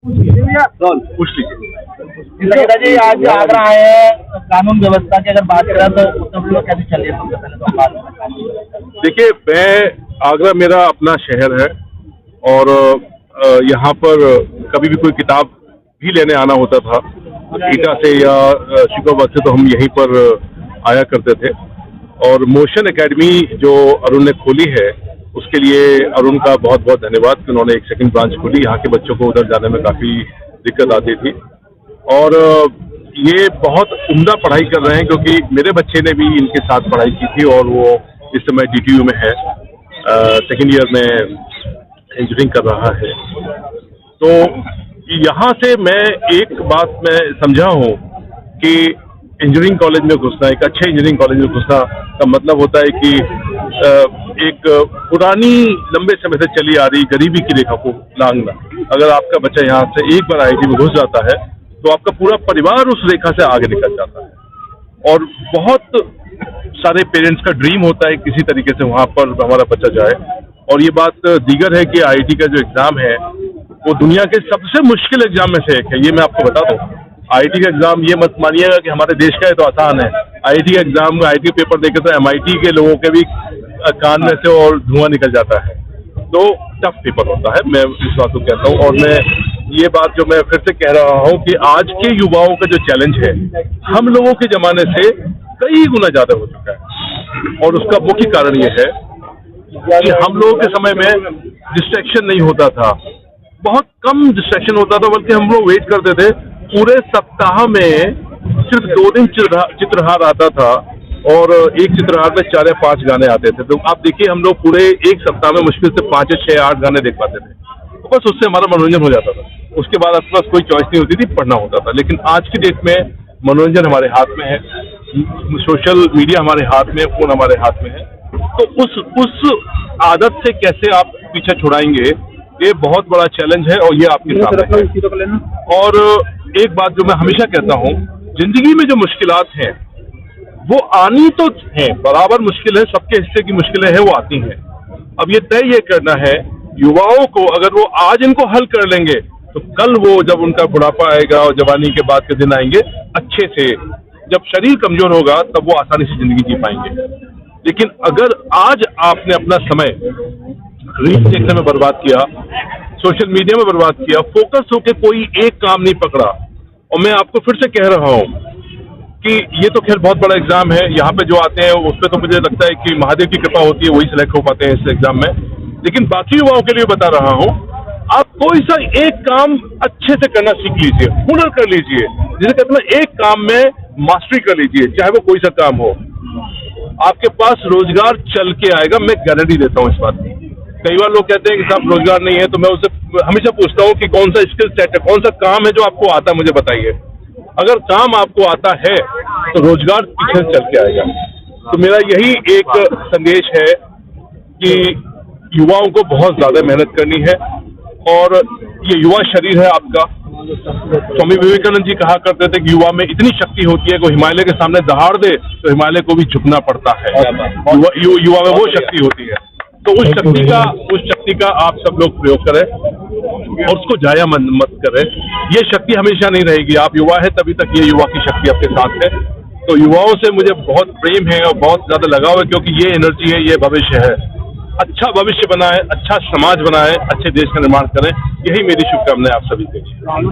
पूछ लीजिए। संगीता जी, आज आगरा आए हैं, कानून व्यवस्था की अगर बात करें तो उत्तर प्रदेश में कैसे चल रही है? सबसे पहले तो बात करें। देखिए, मैं आगरा मेरा अपना शहर है और यहाँ पर कभी भी कोई किताब भी लेने आना होता था ईटा से या शिकोबाद से, तो हम यहीं पर आया करते थे। और मोशन एकेडमी जो अरुण ने खोली है, उसके लिए अरुण का बहुत बहुत धन्यवाद कि उन्होंने एक सेकंड ब्रांच खोली। यहाँ के बच्चों को उधर जाने में काफ़ी दिक्कत आती थी और ये बहुत उम्दा पढ़ाई कर रहे हैं, क्योंकि मेरे बच्चे ने भी इनके साथ पढ़ाई की थी और वो इस समय DTU में है, सेकेंड ईयर में इंजीनियरिंग कर रहा है। तो यहाँ से मैं एक बात मैं समझा हूँ कि इंजीनियरिंग कॉलेज में घुसना, एक अच्छे इंजीनियरिंग कॉलेज में घुसना का मतलब होता है कि एक पुरानी लंबे समय से चली आ रही गरीबी की रेखा को लांघना। अगर आपका बच्चा यहाँ से एक बार IIT में घुस जाता है तो आपका पूरा परिवार उस रेखा से आगे निकल जाता है। और बहुत सारे पेरेंट्स का ड्रीम होता है किसी तरीके से वहाँ पर हमारा बच्चा जाए। और ये बात दीगर है कि IIT का जो एग्ज़ाम है वो दुनिया के सबसे मुश्किल एग्जाम में से एक है। ये मैं आपको बता दूँ, IIT का एग्जाम ये मत मानिएगा कि हमारे देश का है तो आसान है। IIT का एग्जाम, IIT पेपर देखे तो MIT के लोगों के भी कान में से और धुआं निकल जाता है। तो टफ पेपर होता है, मैं इस बात को कहता हूँ। और मैं ये बात जो मैं फिर से कह रहा हूँ कि आज के युवाओं का जो चैलेंज है हम लोगों के जमाने से कई गुना ज्यादा हो चुका है। और उसका मुख्य कारण ये है कि हम लोगों के समय में डिस्ट्रैक्शन नहीं होता था, बहुत कम डिस्ट्रैक्शन होता था, बल्कि हम लोग वेट करते थे। पूरे सप्ताह में सिर्फ 2 दिन चित्रहार आता था और एक चित्रहार में 4 या 5 गाने आते थे। तो आप देखिए, हम लोग पूरे एक सप्ताह में मुश्किल से 5 या 6 8 गाने देख पाते थे। तो बस उससे हमारा मनोरंजन हो जाता था। उसके बाद आपके पास कोई चॉइस नहीं होती थी, पढ़ना होता था। लेकिन आज की डेट में मनोरंजन हमारे हाथ में है, सोशल मीडिया हमारे हाथ में है, फोन हमारे हाथ में है। तो उस आदत से कैसे आप पीछे छुड़ाएंगे, ये बहुत बड़ा चैलेंज है और ये आपके सामने है। और एक बात जो मैं हमेशा कहता हूँ, जिंदगी में जो मुश्किलात हैं वो आनी तो हैं, बराबर मुश्किल है, सबके हिस्से की मुश्किलें हैं, वो आती हैं। अब ये तय ये करना है युवाओं को, अगर वो आज इनको हल कर लेंगे तो कल वो जब उनका बुढ़ापा आएगा और जवानी के बाद के दिन आएंगे, अच्छे से, जब शरीर कमजोर होगा तब वो आसानी से जिंदगी जी पाएंगे। लेकिन अगर आज आपने अपना समय रील्स देखने में बर्बाद किया, सोशल मीडिया में बर्बाद किया, फोकस होकर कोई एक काम नहीं पकड़ा, और मैं आपको फिर से कह रहा हूँ कि ये तो खैर बहुत बड़ा एग्जाम है, यहाँ पे जो आते हैं उसमें तो मुझे लगता है कि महादेव की कृपा होती है, वही सिलेक्ट हो पाते हैं इस एग्जाम में। लेकिन बाकी युवाओं के लिए बता रहा हूँ, आप कोई सा एक काम अच्छे से करना सीख लीजिए, हुनर कर लीजिए, जिसे कहते हैं एक काम में मास्टरी कर लीजिए, चाहे वो कोई सा काम हो। आपके पास रोजगार चल के आएगा, मैं गारंटी देता हूँ इस बात की। कई बार लोग कहते हैं कि साहब रोजगार नहीं है, तो मैं उससे हमेशा पूछता हूँ कि कौन सा स्किल सेट है, कौन सा काम है जो आपको आता है, मुझे बताइए। अगर काम आपको आता है तो रोजगार पीछे चल के आएगा। तो मेरा यही एक संदेश है कि युवाओं को बहुत ज्यादा मेहनत करनी है, और ये युवा शरीर है आपका। स्वामी विवेकानंद जी कहा करते थे कि युवा में इतनी शक्ति होती है कि हिमालय के सामने दहाड़ दे तो हिमालय को भी झुकना पड़ता है। युवा में वो शक्ति होती है। तो उस शक्ति का आप सब लोग प्रयोग करें और उसको जाया मत करें। ये शक्ति हमेशा नहीं रहेगी, आप युवा है तभी तक ये युवा की शक्ति आपके साथ है। तो युवाओं से मुझे बहुत प्रेम है और बहुत ज्यादा लगाव है, क्योंकि ये एनर्जी है, ये भविष्य है। अच्छा भविष्य बनाए, अच्छा समाज बनाए, अच्छे देश का निर्माण करें, यही मेरी शुभकामनाएं आप सभी के लिए।